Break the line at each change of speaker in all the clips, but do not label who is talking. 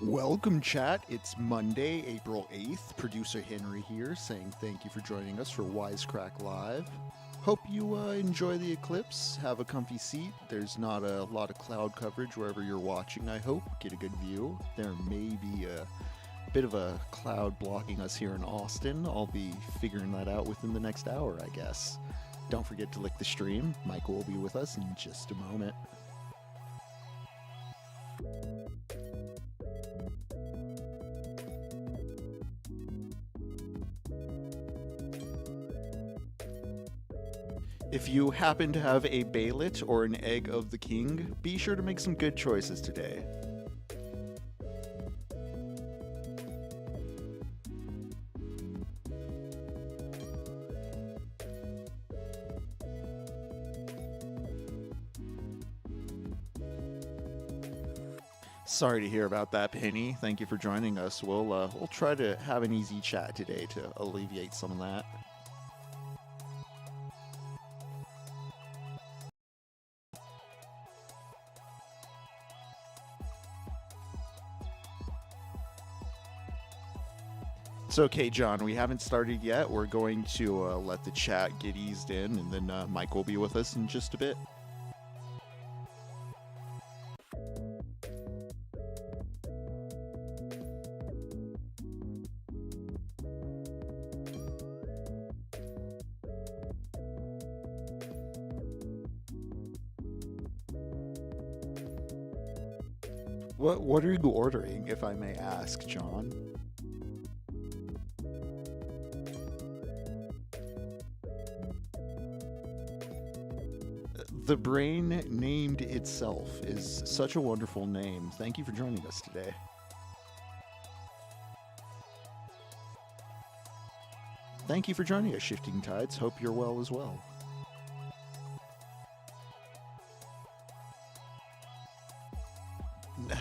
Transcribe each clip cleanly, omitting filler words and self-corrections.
Welcome, chat. It's Monday, April 8th. Producer Henry here saying thank you for joining us for Wisecrack Live. Hope you enjoy the eclipse. Have a comfy seat. There's not a lot of cloud coverage wherever you're watching, I hope. Get a good view. There may be a bit of a cloud blocking us here in Austin. I'll be figuring that out within the next hour, I guess. Don't forget to like the stream. Michael will be with us in just a moment. If you happen to have a baylet or an egg of the king, be sure to make some good choices today. Sorry to hear about that, Penny. Thank you for joining us. We'll try to have an easy chat today to alleviate some of that. It's okay, John. We haven't started yet. We're going to let the chat get eased in, and then Mike will be with us in just a bit. What are you ordering, if I may ask, John? The Brain Named Itself is such a wonderful name. Thank you for joining us today. Thank you for joining us, Shifting Tides. Hope you're well as well.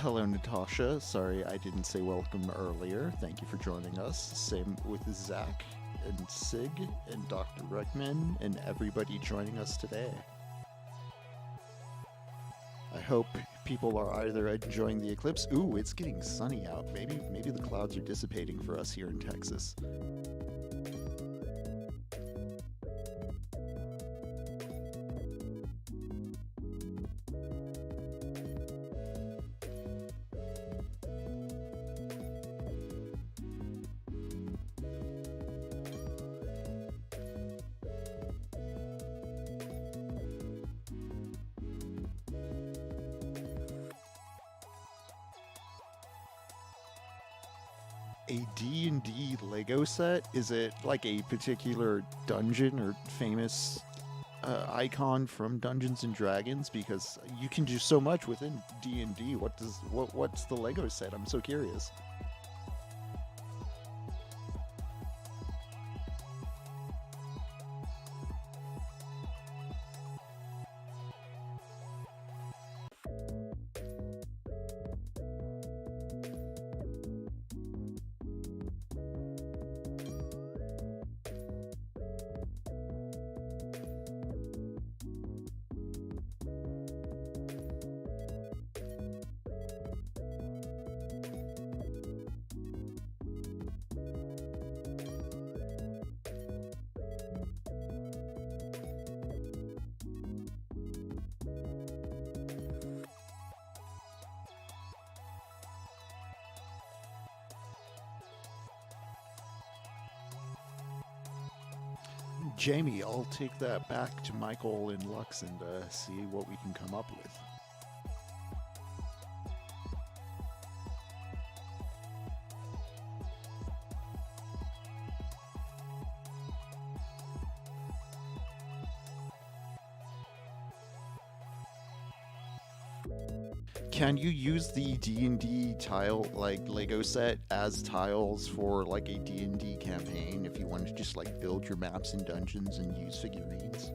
Hello, Natasha. Sorry I didn't say welcome earlier. Thank you for joining us. Same with Zach and Sig and Dr. Ruckman and everybody joining us today. I hope people are either enjoying the eclipse. Ooh, it's getting sunny out. Maybe the clouds are dissipating for us here in Texas. A D&D Lego set? Is it like a particular dungeon or famous icon from Dungeons and Dragons? Because you can do so much within D&D. What's the Lego set? I'm so curious. Jamie, I'll take that back to Michael and Lux and see what we can come up with. Can you use the D&D tile, like Lego set, as tiles for like a D&D campaign if you wanted to just like build your maps and dungeons and use figurines?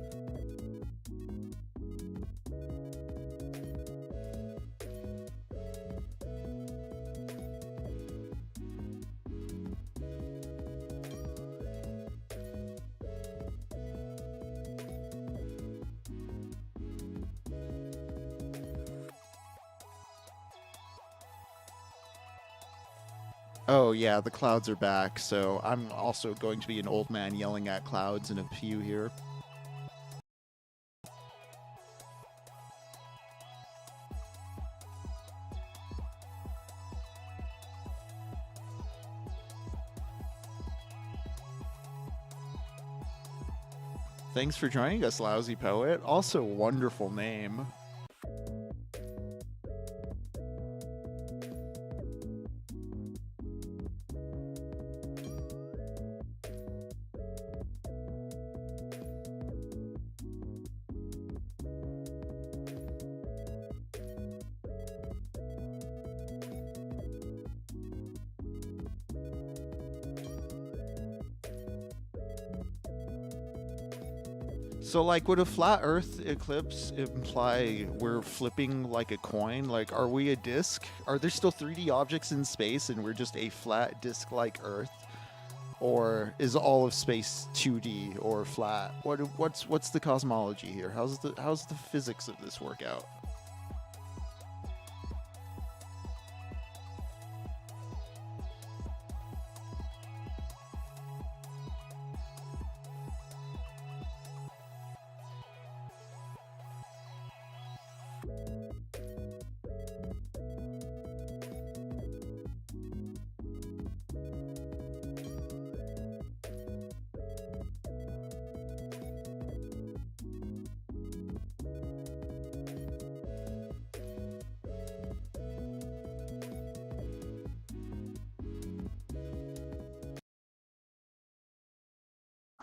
Oh yeah, the clouds are back, so I'm also going to be an old man yelling at clouds in a few here. Thanks for joining us, Lousy Poet. Also, wonderful name. So, like, would a flat Earth eclipse imply we're flipping like a coin? Like, are we a disc? Are there still 3D objects in space and we're just a flat disc like Earth? Or is all of space 2D or flat? What's the cosmology here? How's the physics of this work out?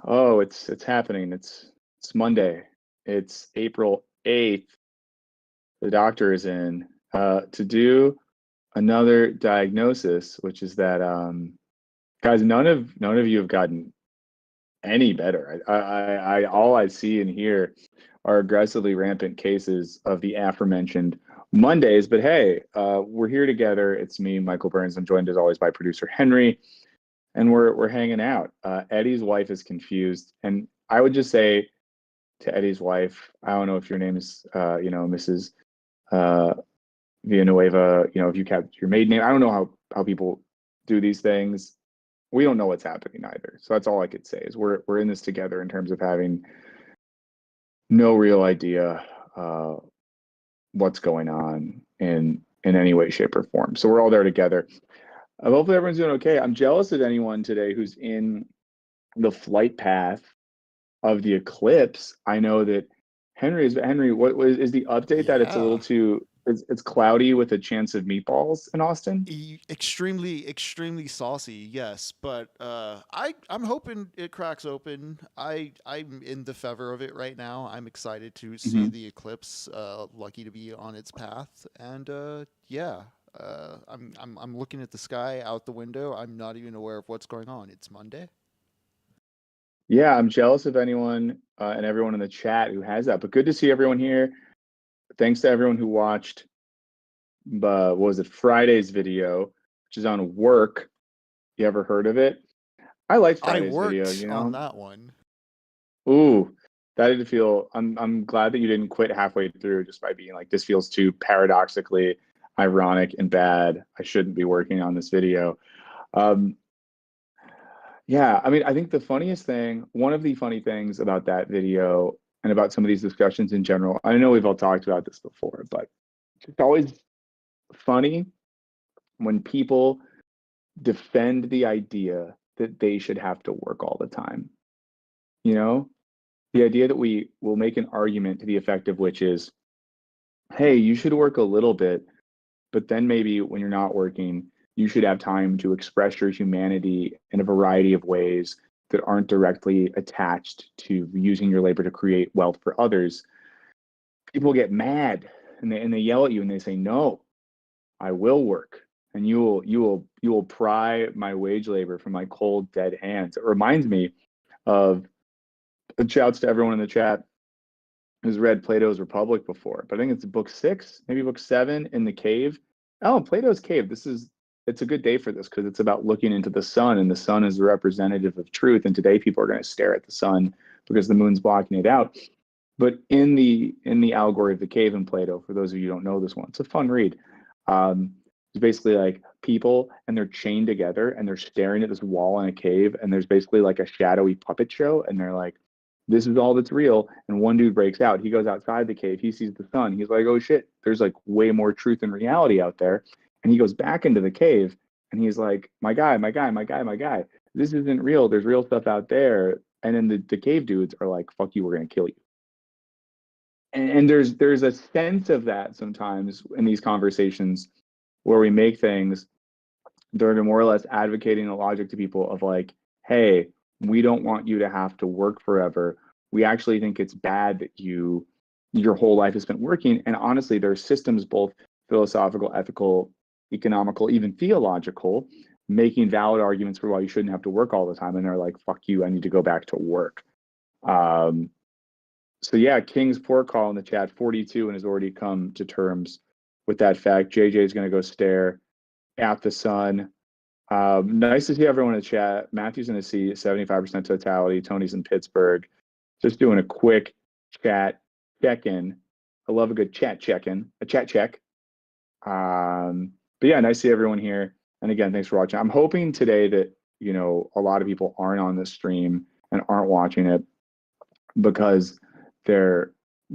Oh, it's happening. It's Monday. It's April 8th. The doctor is in to do another diagnosis, which is that guys, none of you have gotten any better. I all I see and hear are aggressively rampant cases of the aforementioned Mondays. But hey, we're here together. It's me, Michael Burns. I'm joined as always by producer Henry, and we're hanging out. Eddie's wife is confused, and I would just say to Eddie's wife, I don't know if your name is Mrs. Uh, Villanueva, if you kept your maiden name. I don't know how people do these things. We don't know what's happening either. So that's all I could say is we're in this together in terms of having no real idea what's going on in any way, shape, or form. So we're all there together. Hopefully everyone's doing okay. I'm jealous of anyone today who's in the flight path of the eclipse. I know that Henry. What is the update that it's a little
Yeah.
too? It's cloudy with a chance of meatballs in Austin.
Extremely saucy, yes, but I'm hoping it cracks open. I'm in the fever of it right now. I'm excited to see
Mhm.
the eclipse. Lucky to be on its path, and yeah, I'm looking at the sky out the window. I'm not even aware of what's going on. It's Monday.
Yeah, I'm jealous of anyone and everyone in the chat who has that. But good to see everyone here. Thanks to everyone who watched. What was it? Friday's video, which is on work. You ever heard of it? I liked
I
Friday's video.
worked on that one.
Ooh, that didn't feel. I'm glad that you didn't quit halfway through just by being like, this feels too paradoxically ironic and bad. I shouldn't be working on this video. Um, yeah, I mean, I think the funniest thing, one of the funny things about that video and about some of these discussions in general, I know we've all talked about this before, but it's always funny when people defend the idea that they should have to work all the time. You know, the idea that we will make an argument to the effect of which is, hey, you should work a little bit, but then maybe when you're not working, you should have time to express your humanity in a variety of ways that aren't directly attached to using your labor to create wealth for others. People get mad and they yell at you and they say, no, I will work. And you will pry my wage labor from my cold, dead hands. It reminds me of shouts to everyone in the chat who's read Plato's Republic before, but I think it's book 6, maybe book 7 in the cave. Oh, Plato's cave. It's a good day for this because it's about looking into the sun, and the sun is the representative of truth. And today people are going to stare at the sun because the moon's blocking it out. But in the allegory of the cave in Plato, for those of you who don't know this one, it's a fun read. Um, It's basically like people and they're chained together and they're staring at this wall in a cave and there's basically like a shadowy puppet show and they're like, this is all that's real. And one dude breaks out. He goes outside the cave. He sees the sun. He's like, oh shit, there's like way more truth and reality out there. And he goes back into the cave and he's like, my guy, my guy, my guy, my guy. This isn't real. There's real stuff out there. And then the cave dudes are like, fuck you, we're gonna kill you. And there's a sense of that sometimes in these conversations where we make things they're more or less advocating the logic to people of like, hey, we don't want you to have to work forever. We actually think it's bad that your whole life is spent working. And honestly, there's systems both philosophical, ethical, economical, even theological, making valid arguments for why you shouldn't have to work all the time. And they're like, fuck you, I need to go back to work. So yeah, King's Pork Call in the chat, 42, and has already come to terms with that fact. JJ is going to go stare at the sun. Nice to see everyone in the chat. Matthew's in the seat, 75% totality. Tony's in Pittsburgh. Just doing a quick chat check-in. I love a good chat check-in, a chat check. But yeah, nice to see everyone here. And again, thanks for watching. I'm hoping today that, a lot of people aren't on this stream and aren't watching it because they're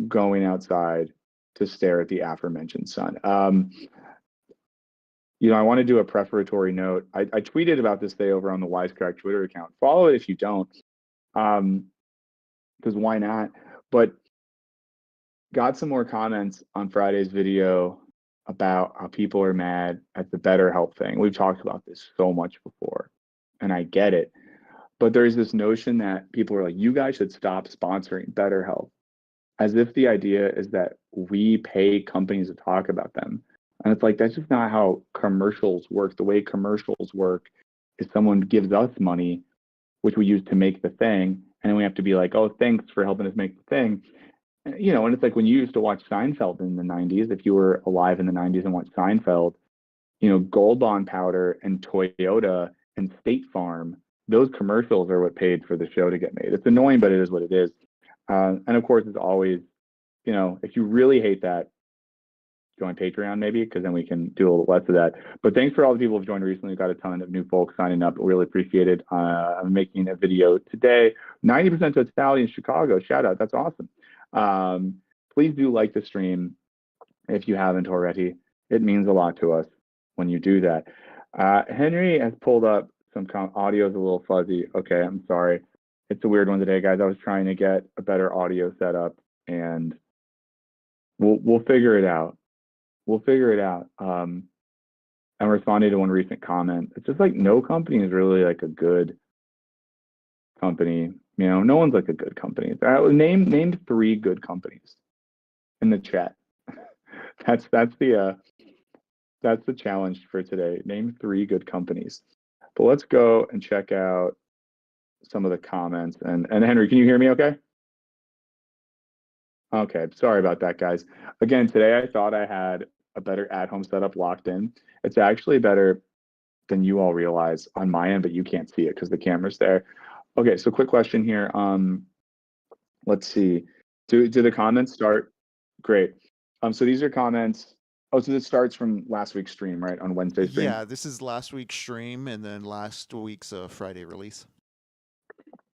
going outside to stare at the aforementioned sun. I want to do a prefatory note. I tweeted about this day over on the Wisecrack Twitter account. Follow it if you don't, because why not? But got some more comments on Friday's video about how people are mad at the BetterHelp thing. We've talked about this so much before, and I get it. But there's this notion that people are like, you guys should stop sponsoring BetterHelp, as if the idea is that we pay companies to talk about them. And it's like, that's just not how commercials work. The way commercials work is someone gives us money, which we use to make the thing. And then we have to be like, oh, thanks for helping us make the thing. And it's like when you used to watch Seinfeld in the 90s, if you were alive in the 90s and watched Seinfeld, Gold Bond Powder and Toyota and State Farm, those commercials are what paid for the show to get made. It's annoying, but it is what it is. And of course, it's always, if you really hate that, join Patreon maybe, because then we can do a little less of that. But thanks for all the people who've joined recently. We've got a ton of new folks signing up. Really appreciate it. I'm making a video today. 90% totality in Chicago. Shout out. That's awesome. Please do like the stream if you haven't already. It means a lot to us when you do that. Henry has pulled up some audio is a little fuzzy. Okay, I'm sorry. It's a weird one today, guys. I was trying to get a better audio setup, and we'll figure it out. We'll figure it out. I'm responding to one recent comment. It's just like no company is really like a good company. No one's like a good company. Name 3 good companies in the chat. That's the challenge for today. Name 3 good companies. But let's go and check out some of the comments. And Henry, can you hear me okay? Okay, sorry about that, guys. Again, today I thought I had a better at-home setup locked in. It's actually better than you all realize on my end, but you can't see it because the camera's there. Okay, so quick question here. Let's see. Do the comments start? Great. So these are comments. Oh, so this starts from last week's stream, right? On Wednesday's stream?
Yeah, this is last week's stream and then last week's Friday release.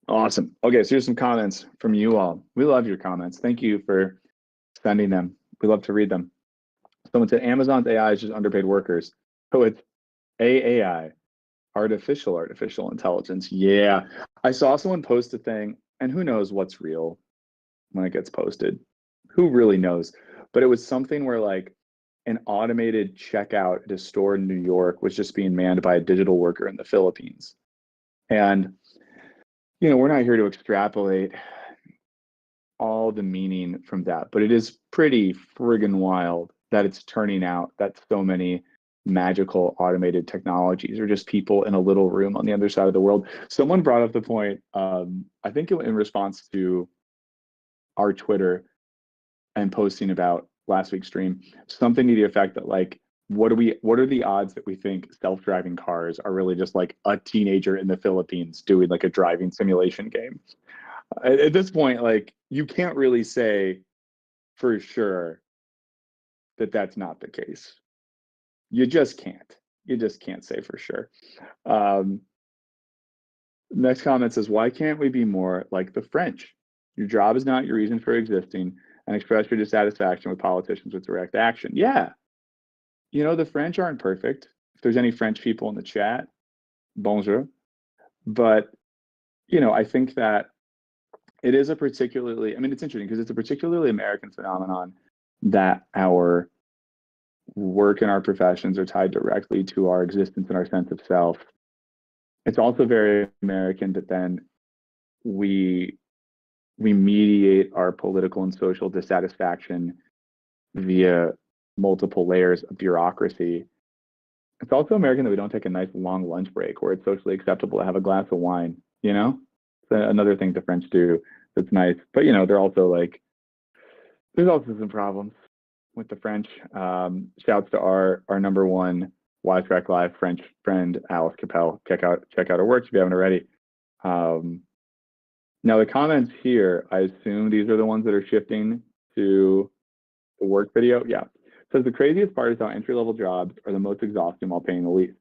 Awesome. Okay, so here's some comments from you all. We love your comments. Thank you for sending them. We love to read them. Someone said Amazon's AI is just underpaid workers. Oh, it's AI, artificial intelligence. Yeah. I saw someone post a thing, and who knows what's real when it gets posted. Who really knows? But it was something where like an automated checkout at a store in New York was just being manned by a digital worker in the Philippines. And we're not here to extrapolate all the meaning from that, but it is pretty friggin' wild that it's turning out that so many magical automated technologies are just people in a little room on the other side of the world. Someone brought up the point, I think in response to our Twitter and posting about last week's stream, something to the effect that like, what are the odds that we think self-driving cars are really just like a teenager in the Philippines doing like a driving simulation game? At this point, like you can't really say for sure that that's not the case. You just can't. You just can't say for sure. Um, Next comment says, why can't we be more like the French? Your job is not your reason for existing, and express your dissatisfaction with politicians with direct action. Yeah, the French aren't perfect. If there's any French people in the chat, bonjour. But, I think that it is a particularly, I mean, it's interesting because it's a particularly American phenomenon that our work and our professions are tied directly to our existence and our sense of self. It's also very American that then we we mediate our political and social dissatisfaction via multiple layers of bureaucracy. It's also American that we don't take a nice long lunch break where it's socially acceptable to have a glass of wine, It's another thing the French do that's nice. But, they're also like, there's also some problems with the French. Shouts to our number one Wisecrack Live French friend, Alice Capel. Check out her work if you haven't already. Now the comments here, I assume these are the ones that are shifting to the work video. Yeah. Says the craziest part is how entry-level jobs are the most exhausting while paying the least.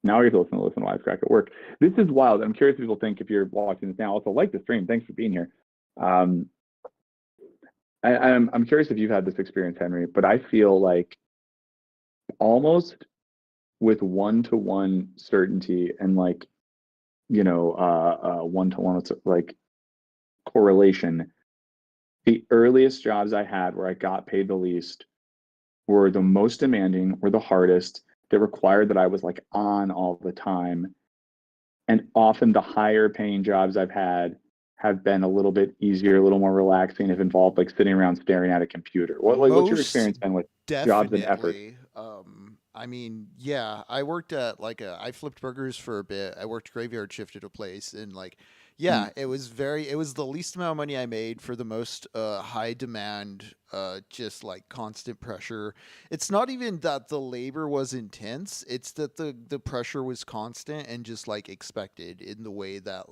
Now you're listening to Wisecrack at work. This is wild. I'm curious if people think if you're watching this now. Also, like the stream. Thanks for being here. I'm curious if you've had this experience, Henry, but I feel like almost with one-to-one certainty and like, one-to-one like correlation, the earliest jobs I had where I got paid the least were the most demanding, were the hardest, that required that I was like on all the time. And often the higher paying jobs I've had have been a little bit easier, a little more relaxing, have involved like sitting around staring at a computer. What's your
Most
experience been with jobs and effort?
definitely. I mean, yeah, I worked at I flipped burgers for a bit. I worked graveyard shift at a place, and yeah,
Mm.
it was the least amount of money I made for the most high demand, just like constant pressure. It's not even that the labor was intense; it's that the pressure was constant and just like expected in the way that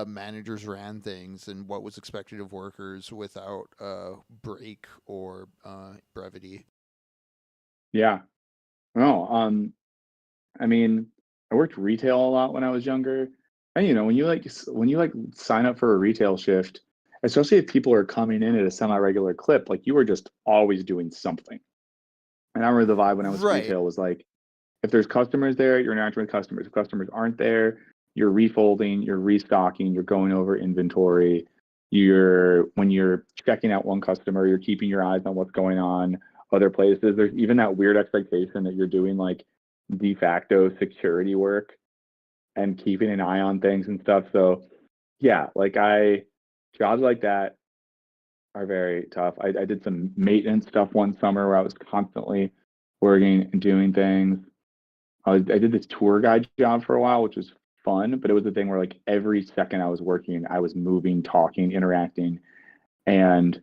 managers ran things and what was expected of workers without break or brevity.
Yeah. No, I mean, I worked retail a lot when I was younger. And when you like sign up for a retail shift, especially if people are coming in at a semi-regular clip, like you were just always doing something. And I remember the vibe when I was
Right.
retail was like, if there's customers there, you're interacting with customers. If customers aren't there, you're refolding, you're restocking, you're going over inventory. When you're checking out one customer, you're keeping your eyes on what's going on other places. There's even that weird expectation that you're doing like de facto security work and keeping an eye on things and stuff. So yeah, jobs like that are very tough. I did some maintenance stuff one summer where I was constantly working and doing things. I did this tour guide job for a while, which was fun, but it was the thing where like every second I was working, I was moving, talking, interacting. And,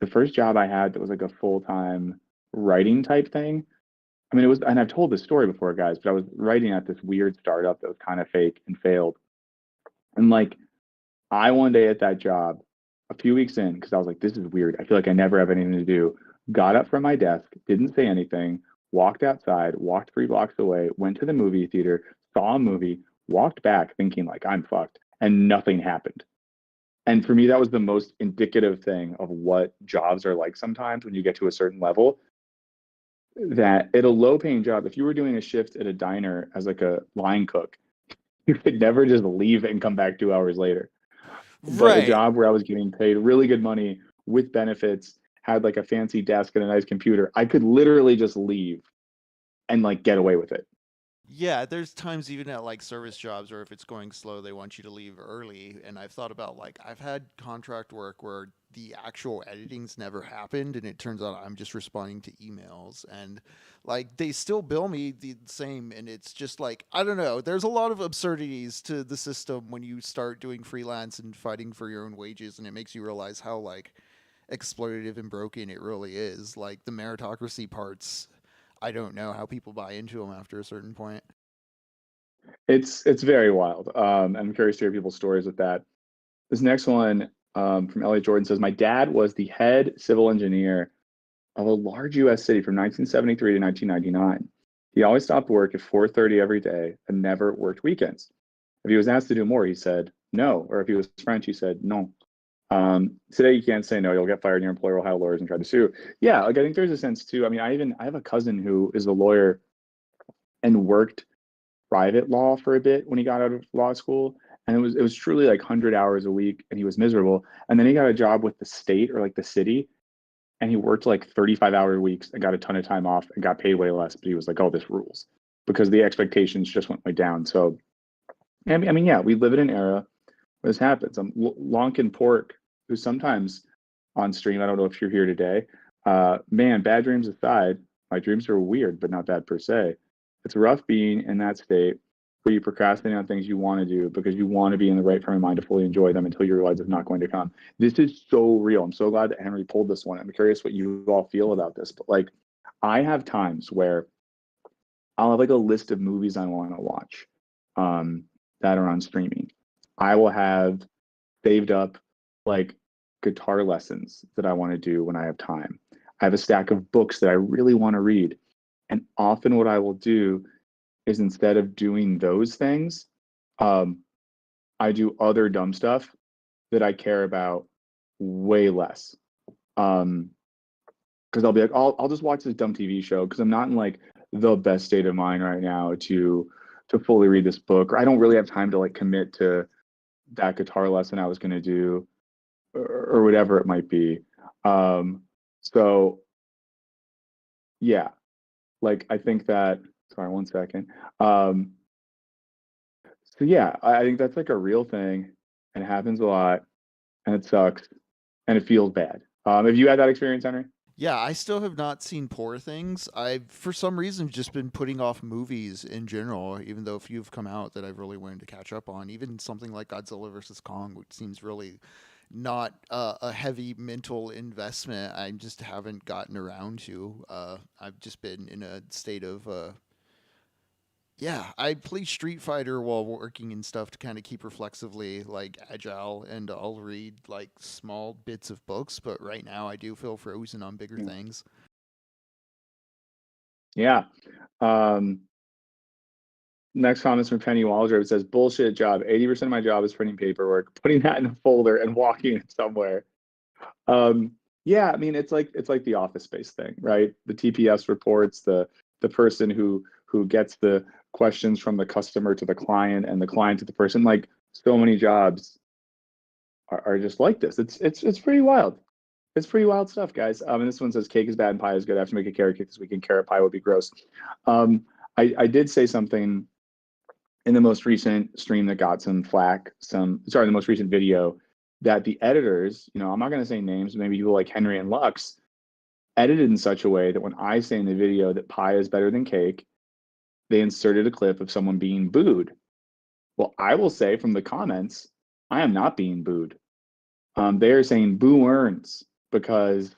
the first job I had that was like a full-time writing type thing. I mean, it was, and I've told this story before, guys, but I was writing at this weird startup that was kind of fake and failed. And like, I one day at that job, a few weeks in, because I was like, this is weird. I feel like I never have anything to do. Got up from my desk, didn't say anything, walked outside, walked 3 blocks away, went to the movie theater, saw a movie, walked back thinking like I'm fucked, and nothing happened. And for me, that was the most indicative thing of what jobs are like sometimes when you get to a certain level. That at a low paying job, if you were doing a shift at a diner as like a line cook, you could never just leave and come back 2 hours later. But a
Right.
job where I was getting paid really good money with benefits, had like a fancy desk and a nice computer, I could literally just leave and like get away with it.
Yeah, there's times even at service jobs or if it's going slow, they want you to leave early. And I've thought about I've had contract work where the actual editing's never happened and it turns out I'm just responding to emails and they still bill me the same and it's just I don't know, there's a lot of absurdities to the system when you start doing freelance and fighting for your own wages and it makes you realize how exploitative and broken it really is. The meritocracy parts, I don't know how people buy into them after a certain point.
It's very wild. I'm curious to hear people's stories with that. This next one from Elliot Jordan says, my dad was the head civil engineer of a large US city from 1973 to 1999. He always stopped work at 4:30 every day and never worked weekends. If he was asked to do more, he said no. Or if he was French, he said no. Today you can't say no, you'll get fired and your employer will hire lawyers and try to sue. Yeah, like I think there's a sense too. I mean, I have a cousin who is a lawyer and worked private law for a bit when he got out of law school. And it was truly like 100 hours a week and he was miserable. And then he got a job with the state or like the city and he worked like 35-hour weeks and got a ton of time off and got paid way less. But he was like, oh, this rules because the expectations just went way down. So, I mean, yeah, we live in an era where this happens. Lonkin Pork, who's sometimes on stream, I don't know if you're here today. Man, bad dreams aside, my dreams are weird, but not bad per se. It's rough being in that state where you procrastinate on things you want to do because you want to be in the right frame of mind to fully enjoy them until you realize it's not going to come. This is so real. I'm so glad that Henry pulled this one. I'm curious what you all feel about this, but like I have times where I'll have like a list of movies I want to watch that are on streaming. I will have saved up like guitar lessons that I want to do when I have time. I have a stack of books that I really want to read. And often what I will do is instead of doing those things, I do other dumb stuff that I care about way less. Because I'll be like, I'll just watch this dumb TV show because I'm not in like the best state of mind right now to fully read this book, or I don't really have time to like commit to that guitar lesson I was going to do, or whatever it might be. So yeah, like I think that. Sorry, one second. So yeah, I think that's like a real thing, and it happens a lot, and it sucks, and it feels bad. Have you had that experience, Henry?
Yeah, I still have not seen Poor Things. I've, for some reason, just been putting off movies in general, even though a few have come out that I've really wanted to catch up on. Even something like Godzilla versus Kong, which seems really not a heavy mental investment. I just haven't gotten around to. I've just been in a state of yeah, I play Street Fighter while working and stuff to kind of keep reflexively like agile, and I'll read like small bits of books. But right now, I do feel frozen on bigger
Yeah.
things.
Yeah. Um, Next comment is from Penny Waldrop. It says, bullshit job. 80% of my job is printing paperwork, putting that in a folder and walking it somewhere. Um, yeah, I mean it's like the office space thing, right? The TPS reports, the person who gets the questions from the customer to the client and the client to the person. Like so many jobs are just like this. It's pretty wild. It's pretty wild stuff, guys. And this one says cake is bad and pie is good. I have to make a carrot cake this weekend. Carrot pie would be gross. I did say something in the most recent stream that got some flack, the most recent video, that the editors, I'm not going to say names, maybe people like Henry and Lux, edited in such a way that when I say in the video that pie is better than cake, they inserted a clip of someone being booed. Well, I will say from the comments, I am not being booed. They are saying boo earns because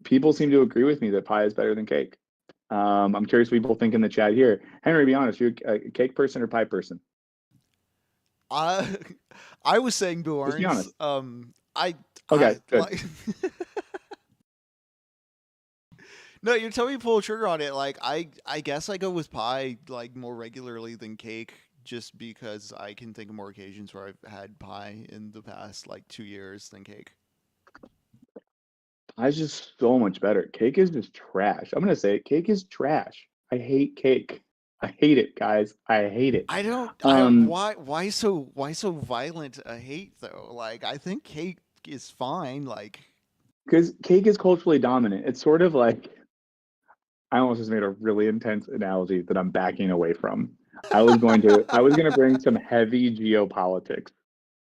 people seem to agree with me that pie is better than cake. I'm curious what people think in the chat here. Henry, be honest, you a cake person or pie person?
I I was saying Boo
Just be
Arns.
honest.
I
Okay, good.
like. No, you're telling me to pull a trigger on it. Like I guess I go with pie like more regularly than cake, just because I can think of more occasions where I've had pie in the past like 2 years than cake.
Pie's just so much better. Cake is just trash. I'm gonna say it. Cake is trash. I hate cake. I hate it, guys. I hate it.
I don't. I
Um,
why so violent a hate though? Like I think cake is fine. Like
because cake is culturally dominant. It's sort of like I almost just made a really intense analogy that I'm backing away from. I was gonna bring some heavy geopolitics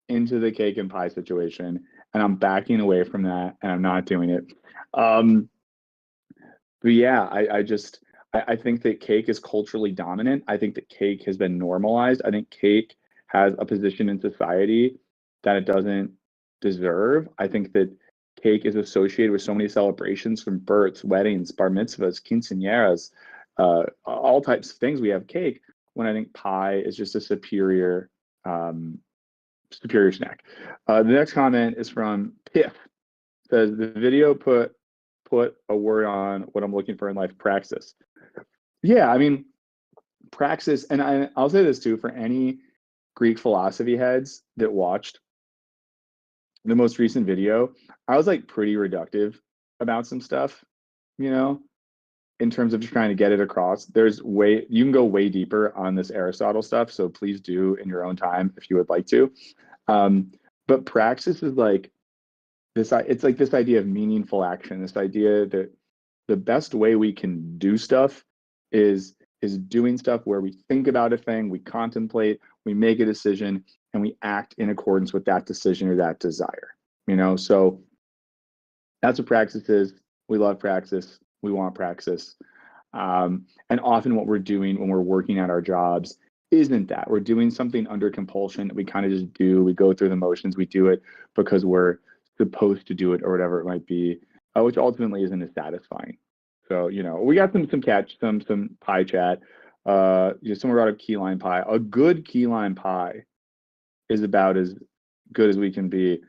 into the cake and pie situation, and I'm backing away from that, and I'm not doing it. Um, but yeah, I think that cake is culturally dominant. I think that cake has been normalized. I think cake has a position in society that it doesn't deserve. I think that cake is associated with so many celebrations from births, weddings, bar mitzvahs, quinceañeras, all types of things. We have cake when I think pie is just a um, superior snack. The next comment is from Piff. Says the video put a word on what I'm looking for in life. Praxis. Yeah, I mean, praxis, and I'll say this too for any Greek philosophy heads that watched the most recent video. I was like pretty reductive about some stuff, you know, in terms of just trying to get it across. You can go way deeper on this Aristotle stuff, so please do in your own time if you would like to. But praxis is like this. It's like this idea of meaningful action. This idea that the best way we can do stuff is doing stuff where we think about a thing, we contemplate, we make a decision, and we act in accordance with that decision or that desire. You know, so that's what praxis is. We love praxis. We want praxis. And often what we're doing when we're working at our jobs isn't that. We're doing something under compulsion that we kind of just do. We go through the motions. We do it because we're supposed to do it or whatever it might be, which ultimately isn't as satisfying. So, you know, we got some pie chat. Someone brought up key lime pie. A good key lime pie is about as good as we can be.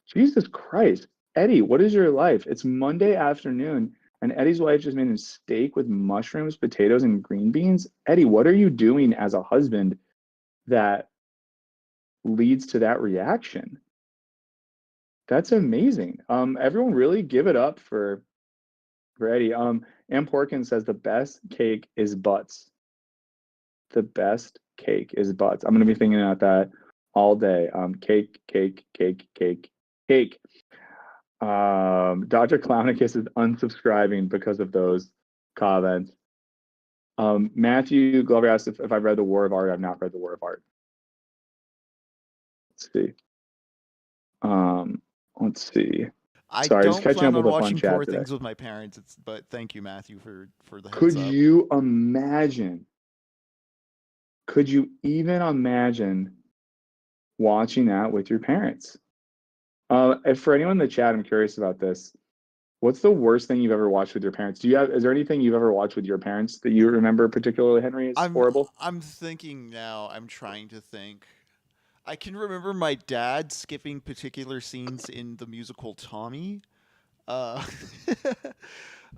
Jesus Christ, Eddie, what is your life? It's Monday afternoon, and Eddie's wife just made a steak with mushrooms, potatoes, and green beans. Eddie, what are you doing as a husband that leads to that reaction? That's amazing. Everyone really give it up for Eddie. Ann Porkin says the best cake is butts. The best cake is butts. I'm gonna be thinking about that all day. Cake, cake, cake, cake, cake. Dr. Clownicus is unsubscribing because of those comments. Matthew Glover asked if I've read The War of Art. I've not read The War of Art. Let's see. Let's see.
I
Sorry, just
don't
catching up
plan on
with a fun
watching
chat
Poor
today.
Things with my parents. But thank you, Matthew, for the heads
Could
up.
you imagine? Could you even imagine watching that with your parents? If for anyone in the chat, I'm curious about this. What's the worst thing you've ever watched with your parents? Is there anything you've ever watched with your parents that you remember particularly, Henry, is horrible?
I'm thinking now. I'm trying to think. I can remember my dad skipping particular scenes in the musical Tommy. Uh,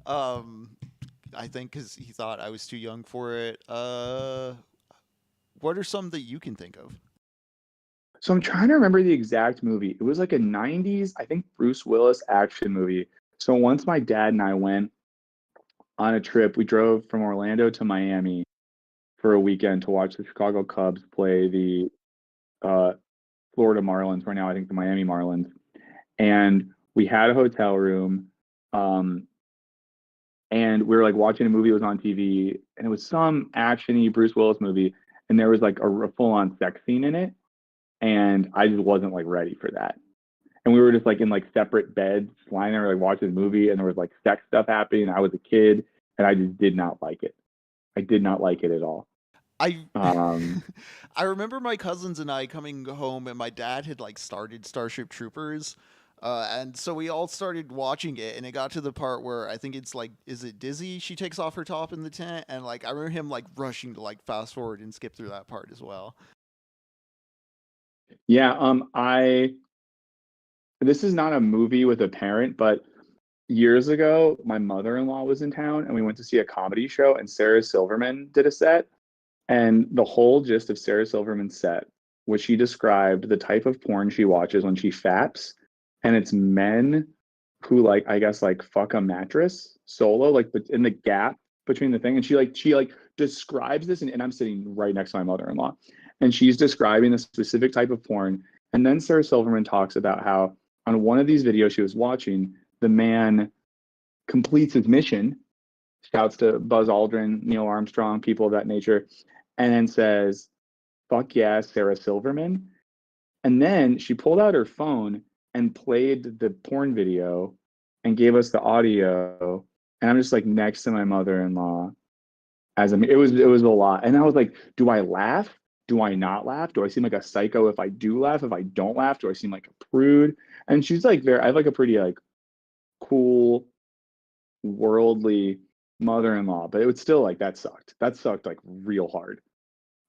um, I think because he thought I was too young for it. What are some that you can think of?
So I'm trying to remember the exact movie. It was like a 90s, I think Bruce Willis action movie. So once my dad and I went on a trip, we drove from Orlando to Miami for a weekend to watch the Chicago Cubs play the uh, Florida Marlins, right now I think the Miami Marlins. And we had a hotel room. Um, and we were like watching a movie that was on TV, and it was some actiony Bruce Willis movie, and there was like a full-on sex scene in it, and I just wasn't like ready for that. And we were just like in like separate beds, lying there like watching the movie, and there was like sex stuff happening. And I was a kid, and I just did not like it. I did not like it at all.
I
Um,
I remember my cousins and I coming home, and my dad had like started Starship Troopers, and so we all started watching it, and it got to the part where I think it's like, is it Dizzy? She takes off her top in the tent, and like I remember him like rushing to like fast forward and skip through that part as well.
yeah, this is not a movie with a parent, but years ago, my mother-in-law was in town, and we went to see a comedy show, and Sarah Silverman did a set. And the whole gist of Sarah Silverman's set was she described the type of porn she watches when she faps, and it's men who like I guess like fuck a mattress solo, like in the gap between the thing. And she describes this, and I'm sitting right next to my mother-in-law, and she's describing the specific type of porn. And then Sarah Silverman talks about how on one of these videos she was watching, the man completes his mission, shouts to Buzz Aldrin, Neil Armstrong, people of that nature, and then says, "Fuck yeah, Sarah Silverman." And then she pulled out her phone and played the porn video and gave us the audio. And I'm just like next to my mother-in-law it was a lot. And I was like, do I laugh? Do I not laugh? Do I seem like a psycho if I do laugh? If I don't laugh, do I seem like a prude? And she's like I have like a pretty like cool, worldly mother-in-law, but it was still like that sucked. That sucked like real hard.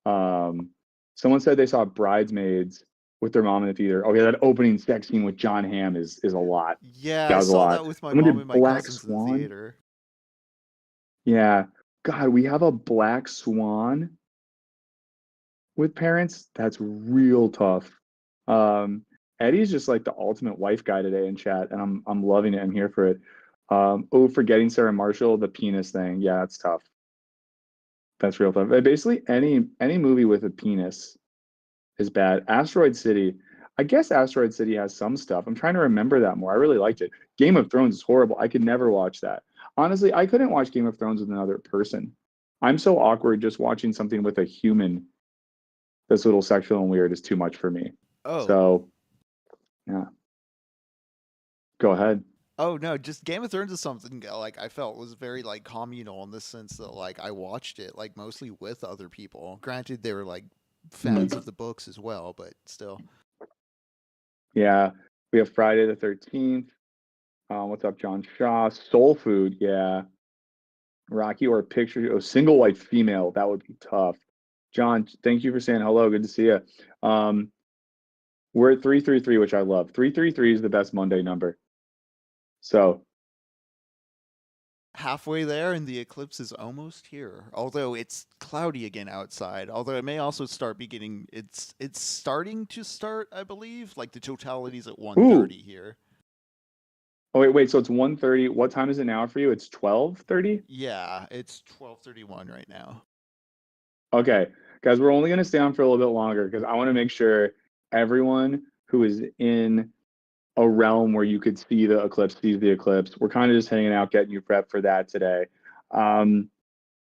Um, Someone said they saw Bridesmaids with their mom in the theater. Oh yeah, that opening sex scene with John Hamm is a lot.
Yeah,
That
I
was a
saw
lot.
that with my
Someone
mom and
did
my
Black
cousins in the
Swan.
theater.
Yeah. God, we have a Black Swan with parents. That's real tough. Um, Eddie's just like the ultimate wife guy today in chat, and I'm loving it. I'm here for it. Oh, forgetting Sarah Marshall, the penis thing. Yeah, that's tough. That's real tough. Basically, any movie with a penis is bad. Asteroid City. I guess Asteroid City has some stuff. I'm trying to remember that more. I really liked it. Game of Thrones is horrible. I could never watch that. Honestly, I couldn't watch Game of Thrones with another person. I'm so awkward just watching something with a human that's a little sexual and weird is too much for me.
Oh.
So, yeah, go ahead.
Oh no, just Game of Thrones is something like I felt was very like communal in the sense that like I watched it like mostly with other people. Granted, they were like fans of
Mhm.
the books as well, but still.
Yeah, we have Friday the 13th. What's up, John Shaw? Soul Food. Yeah. Rocky or a picture, a single white female. That would be tough. John, thank you for saying hello. Good to see you. Um, we're at 333, which I love. 333 is the best Monday number. So,
Halfway there and the eclipse is almost here. Although it's cloudy again outside. Although it may also start beginning it's starting to start, I believe. Like the totality's at
ooh.
1:30 here.
Oh, wait. So it's 1:30. What time is it now for you? It's 12:30?
Yeah, it's 12:31 right now.
Okay. Guys, we're only going to stay on for a little bit longer because I want to make sure everyone who is in a realm where you could see the eclipse sees the eclipse. We're kind of just hanging out, getting you prepped for that today. Um,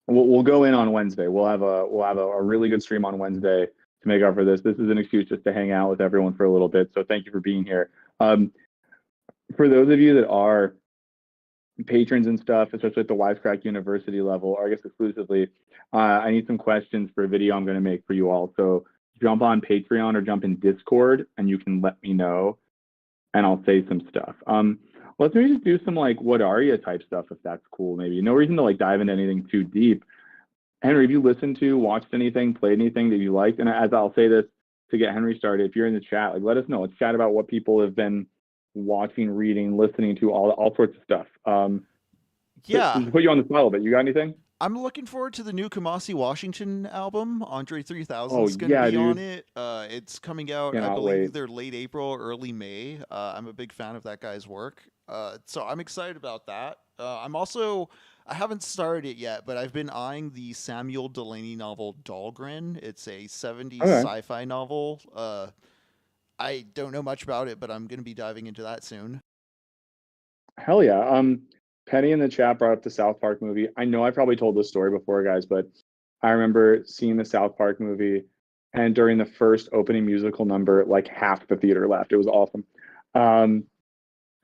we'll go in on Wednesday. We'll have a really good stream on Wednesday to make up for this. This is an excuse just to hang out with everyone for a little bit. So thank you for being here. For those of you that are patrons and stuff, especially at the Wisecrack University level, or I guess exclusively, I need some questions for a video I'm going to make for you all. So jump on Patreon or jump in Discord, and you can let me know, and I'll say some stuff. Let's maybe just do some like what are you type stuff if that's cool. Maybe no reason to like dive into anything too deep. Henry, have you listened to, watched anything, played anything that you liked? And as I'll say this to get Henry started, if you're in the chat, like let us know. Let's chat about what people have been watching, reading, listening to, all sorts of stuff.
Yeah,
To put you on the spot a little bit, you got anything?
I'm looking forward to the new Kamasi Washington album. Andre
Oh
3000's going to
yeah,
be on
dude.
it. It's coming out, I
Cannot
believe,
wait.
either late April or early May. I'm a big fan of that guy's work. So I'm excited about that. I haven't started it yet, but I've been eyeing the Samuel Delany novel Dahlgren. It's a 70s
Okay.
sci fi novel. I don't know much about it, but I'm going to be diving into that soon.
Hell yeah. Penny in the chat brought up the South Park movie. I know I probably told this story before, guys, but I remember seeing the South Park movie, and during the first opening musical number, like half the theater left. It was awesome. Um,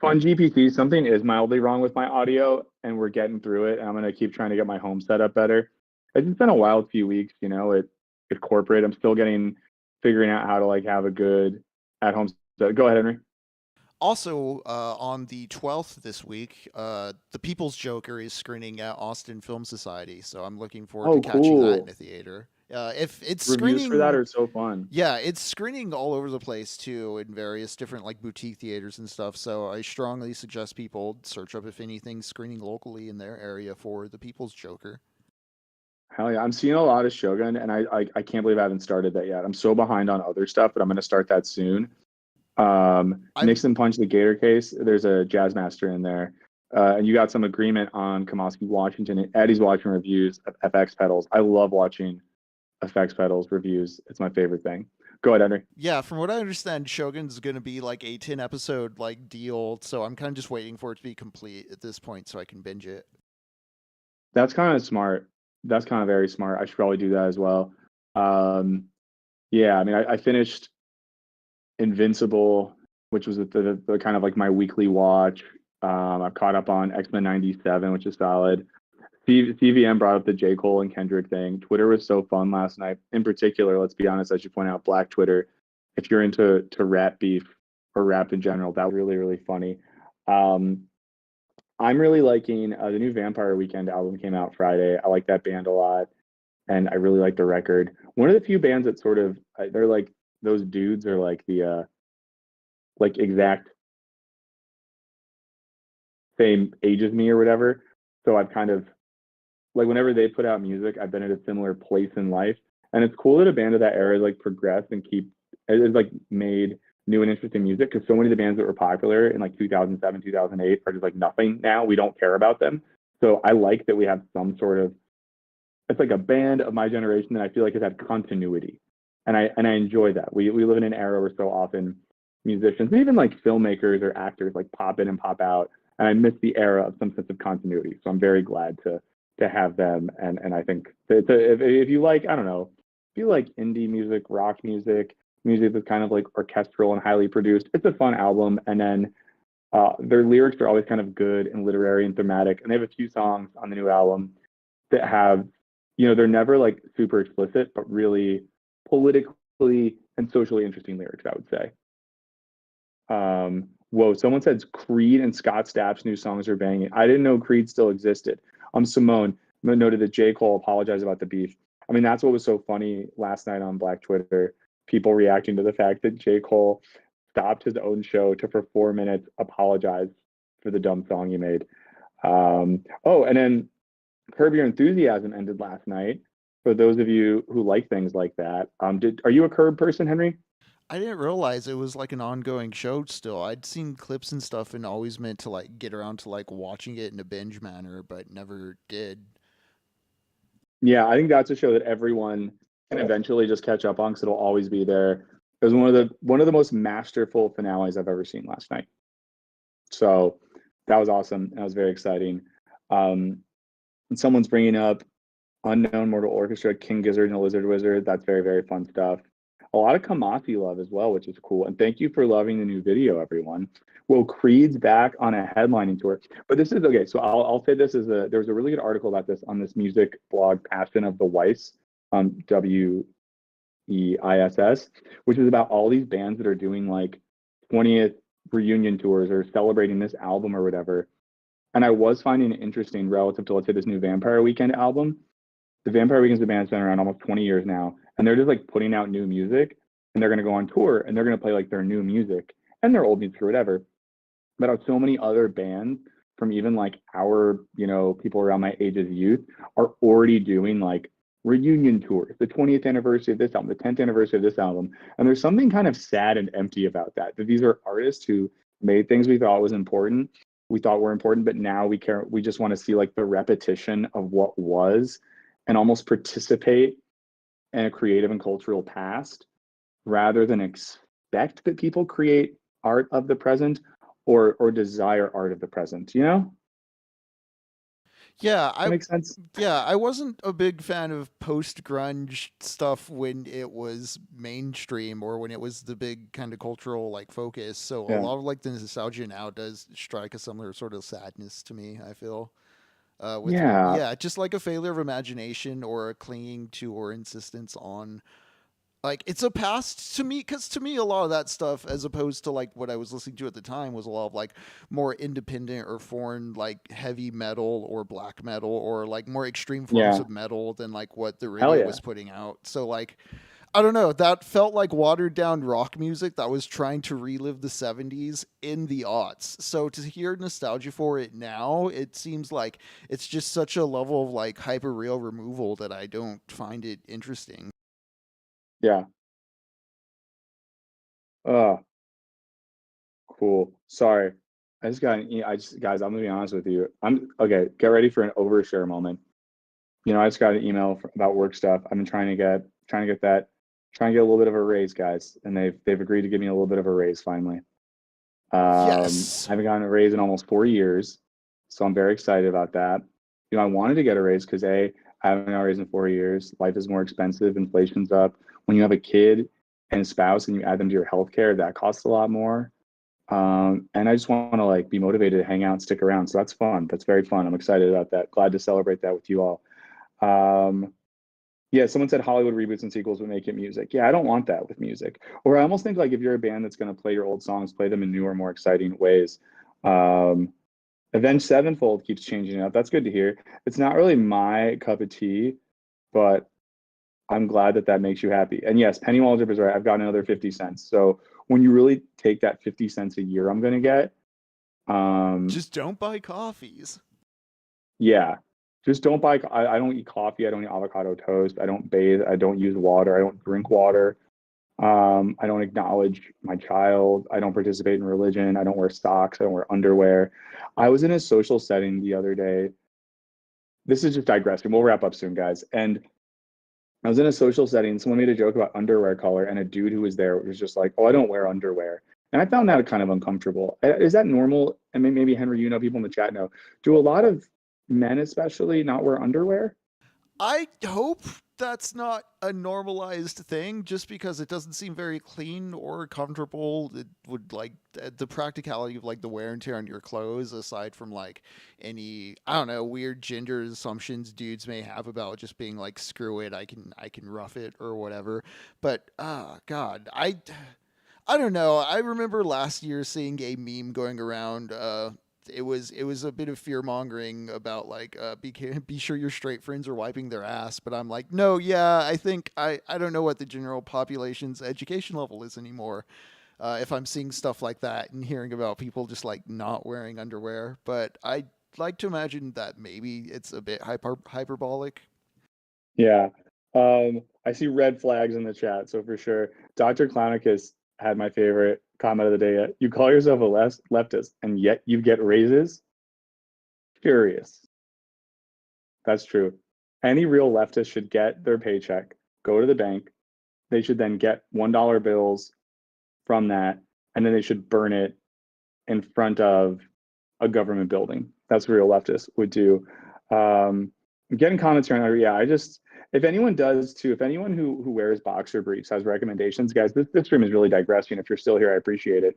Fun GPT, something is mildly wrong with my audio, and we're getting through it. And I'm gonna keep trying to get my home set up better. It's just been a wild few weeks, at corporate. I'm still figuring out how to like have a good at home set. Go ahead, Henry.
Also, on the 12th this week, The People's Joker is screening at Austin Film Society, so I'm looking forward to
Oh,
catching that in
cool.
a theater. If it's
Reviews for that
screening,
are so fun.
yeah, it's screening all over the place too, in various different like boutique theaters and stuff. So I strongly suggest people search up if anything's screening locally in their area for The People's Joker.
Hell yeah. I'm seeing a lot of Shogun, and I can't believe I haven't started that yet. I'm so behind on other stuff, but I'm gonna start that soon.
I've
Nixon Punch the Gator case. There's a jazz master in there. And you got some agreement on Kamosky Washington. And Eddie's watching reviews of FX pedals. I love watching FX pedals reviews. It's my favorite thing. Go ahead, Henry.
Yeah, from what I understand, Shogun's going to be like a 10 episode like deal, so I'm kind of just waiting for it to be complete at this point so I can binge it.
That's kind of smart. That's kind of very smart. I should probably do that as well. Um, yeah, I mean, I finished Invincible, which was the kind of like my weekly watch. I've caught up on X-Men 97, which is solid. CVM brought up the J. Cole and Kendrick thing. Twitter was so fun last night. In particular, let's be honest, I should point out Black Twitter. If you're into rap beef or rap in general, that was really, really funny. Um, I'm really liking the new Vampire Weekend album came out Friday. I like that band a lot, and I really like the record. One of the few bands that sort of they're like those dudes are like the like exact same age as me or whatever. So I've kind of like whenever they put out music, I've been at a similar place in life. And it's cool that a band of that era like progressed and keep is like made new and interesting music because so many of the bands that were popular in like 2007, 2008 are just like nothing now. We don't care about them. So I like that we have some sort of it's like a band of my generation that I feel like has had continuity. And I enjoy that. We live in an era where so often musicians, and even like filmmakers or actors like pop in and pop out. And I miss the era of some sense of continuity. So I'm very glad to have them. And I think that if you like, I don't know, if you like indie music, rock music, music that's kind of like orchestral and highly produced, it's a fun album. And then their lyrics are always kind of good and literary and thematic. And they have a few songs on the new album that have, they're never like super explicit, but really politically and socially interesting lyrics, I would say. Whoa, someone said Creed and Scott Stapp's new songs are banging. I didn't know Creed still existed. Simone noted that J. Cole apologized about the beef. I mean, that's what was so funny last night on Black Twitter. People reacting to the fact that J. Cole stopped his own show to, for 4 minutes, apologize for the dumb song he made. Oh, and then Curb Your Enthusiasm ended last night. For those of you who like things like that, are you a Curb person, Henry?
I didn't realize it was like an ongoing show still. I'd seen clips and stuff and always meant to like get around to like watching it in a binge manner, but never did.
Yeah, I think that's a show that everyone can eventually just catch up on because it'll always be there. It was one of the most masterful finales I've ever seen last night. So that was awesome. That was very exciting. And someone's bringing up Unknown Mortal Orchestra, King Gizzard and the Lizard Wizard. That's very, very fun stuff. A lot of Kamasi love as well, which is cool. And thank you for loving the new video, everyone. Well, Creed's back on a headlining tour. But this is okay. So I'll say this is there was a really good article about this on this music blog, Passion of the Weiss, WEISS, which is about all these bands that are doing like 20th reunion tours or celebrating this album or whatever. And I was finding it interesting relative to, let's say, this new Vampire Weekend album. The Vampire Weekend's the band's been around almost 20 years now, and they're just like putting out new music, and they're going to go on tour, and they're going to play like their new music and their old music or whatever. But so many other bands from even like our, people around my age as youth are already doing like reunion tours, the 20th anniversary of this album, the 10th anniversary of this album. And there's something kind of sad and empty about that, that these are artists who made things we thought was important, we thought were important, but now we just want to see like the repetition of what was and almost participate in a creative and cultural past rather than expect that people create art of the present or desire art of the present,
Yeah,
That
I
makes sense.
yeah, I wasn't a big fan of post grunge stuff when it was mainstream or when it was the big kind of cultural like focus. So a
Yeah.
lot of like the nostalgia now does strike a similar sort of sadness to me, I feel. With
Yeah.
yeah, just like a failure of imagination or a clinging to or insistence on like it's a past to me because to me a lot of that stuff as opposed to like what I was listening to at the time was a lot of like more independent or foreign like heavy metal or black metal or like more extreme forms
Yeah.
of metal than like what the
Hell
radio
yeah.
was putting out. So like I don't know, that felt like watered down rock music that was trying to relive the 70s in the aughts. So to hear nostalgia for it now, it seems like it's just such a level of like hyper real removal that I don't find it interesting.
Yeah. Oh, cool. Sorry. Guys, I'm gonna be honest with you. I'm okay. Get ready for an overshare moment. I just got an email about work stuff. I've been trying to get a little bit of a raise, guys, and they've agreed to give me a little bit of a raise finally.
Yes.
I haven't gotten a raise in almost 4 years, so I'm very excited about that. I wanted to get a raise because I haven't got a raise in 4 years. Life is more expensive, inflation's up. When you have a kid and a spouse and you add them to your healthcare, that costs a lot more. And I just want to like be motivated to hang out and stick around. So that's fun. That's very fun. I'm excited about that. Glad to celebrate that with you all. Um, yeah, someone said Hollywood reboots and sequels would make it music. Yeah, I don't want that with music. Or I almost think like if you're a band that's going to play your old songs, play them in newer, more exciting ways. Um, Avenged Sevenfold keeps changing up. That's good to hear. It's not really my cup of tea, but I'm glad that that makes you happy. And yes, Penny Waldrop is right. I've got another 50 cents. So when you really take that 50 cents a year I'm going to get, um,
Just don't buy coffees.
yeah, just don't buy. I don't eat coffee. I don't eat avocado toast. I don't bathe. I don't use water. I don't drink water. I don't acknowledge my child. I don't participate in religion. I don't wear socks. I don't wear underwear. I was in a social setting the other day. This is just digressing. We'll wrap up soon, guys. And I was in a social setting. Someone made a joke about underwear color, and a dude who was there was just like, "Oh, I don't wear underwear." And I found that kind of uncomfortable. Is that normal? I mean, maybe Henry, you know, people in the chat know. Do a lot of men, especially, not wear underwear?
I hope that's not a normalized thing just because it doesn't seem very clean or comfortable. It would like the practicality of like the wear and tear on your clothes aside from like any I don't know weird gender assumptions dudes may have about just being like screw it I can rough it or whatever. But god, I don't know. I remember last year seeing a meme going around. It was a bit of fear mongering about like be sure your straight friends are wiping their ass. But I'm like, no, yeah, I think I don't know what the general population's education level is anymore. If I'm seeing stuff like that and hearing about people just like not wearing underwear, but I like to imagine that maybe it's a bit hyperbolic.
Yeah. I see red flags in the chat, so for sure. Dr. Clownicus had my favorite comment of the day. You call yourself a leftist, and yet you get raises? Curious. That's true. Any real leftist should get their paycheck, go to the bank. They should then get $1 bills from that, and then they should burn it in front of a government building. That's what real leftists would do. I'm getting comments around. Yeah, if anyone does too, if anyone who wears boxer briefs has recommendations, guys, this stream is really digressing. If you're still here, I appreciate it.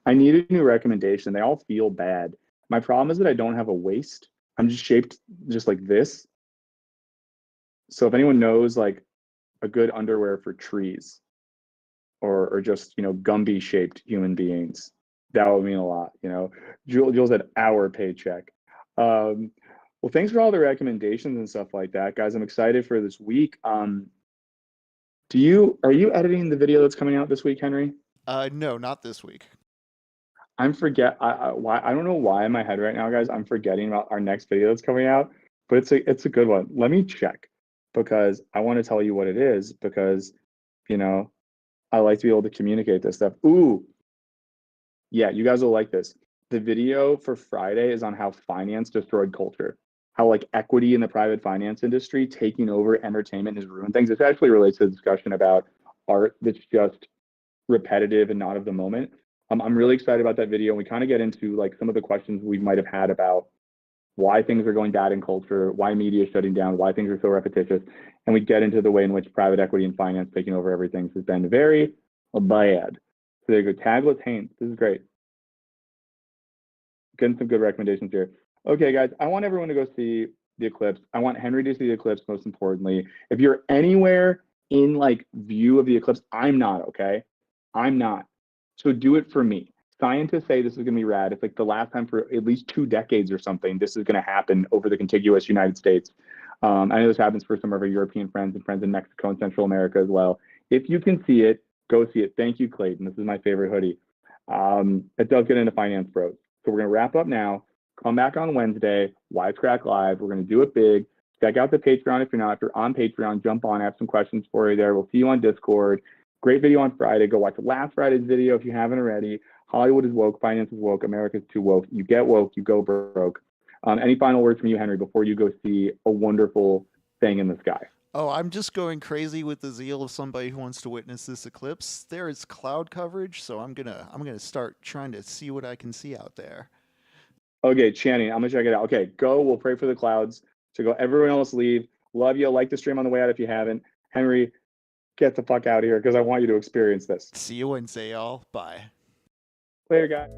I need a new recommendation. They all feel bad. My problem is that I don't have a waist. I'm just shaped just like this. So if anyone knows like a good underwear for trees or just Gumby shaped human beings, that would mean a lot. Jules said our paycheck. Well, thanks for all the recommendations and stuff like that, guys. I'm excited for this week. Are you editing the video that's coming out this week, Henry?
No, not this week.
I don't know why in my head right now, guys. I'm forgetting about our next video that's coming out, but it's a good one. Let me check because I want to tell you what it is because you know I like to be able to communicate this stuff. Ooh, yeah, you guys will like this. The video for Friday is on how finance destroyed culture, how like equity in the private finance industry taking over entertainment has ruined things. This actually relates to the discussion about art that's just repetitive and not of the moment. I'm really excited about that video. And we kind of get into like some of the questions we might have had about why things are going bad in culture, why media is shutting down, why things are so repetitious. And we get into the way in which private equity and finance taking over everything has been very bad. So there you go. Tagless Haynes. This is great. Getting some good recommendations here. Okay, guys, I want everyone to go see the eclipse. I want Henry to see the eclipse most importantly. If you're anywhere in like view of the eclipse, I'm not, okay? I'm not. So do it for me. Scientists say this is going to be rad. It's like the last time for at least 2 decades or something, this is going to happen over the contiguous United States. I know this happens for some of our European friends and friends in Mexico and Central America as well. If you can see it, go see it. Thank you, Clayton. This is my favorite hoodie. It does get into finance bros. So we're going to wrap up now. Come back on Wednesday, Wisecrack Live. We're going to do it big. Check out the Patreon if you're not. If you're on Patreon, jump on. I have some questions for you there. We'll see you on Discord. Great video on Friday. Go watch last Friday's video if you haven't already. Hollywood is woke. Finance is woke. America's too woke. You get woke. You go broke. Any final words from you, Henry, before you go see a wonderful thing in the sky?
Oh, I'm just going crazy with the zeal of somebody who wants to witness this eclipse. There is cloud coverage, so I'm gonna start trying to see what I can see out there.
Okay, Channing, I'm gonna check it out. Okay, go. We'll pray for the clouds to go. Everyone else leave. Love you. Like the stream on the way out if you haven't. Henry, get the fuck out of here because I want you to experience this.
See you Wednesday, y'all. Bye.
Later, guys.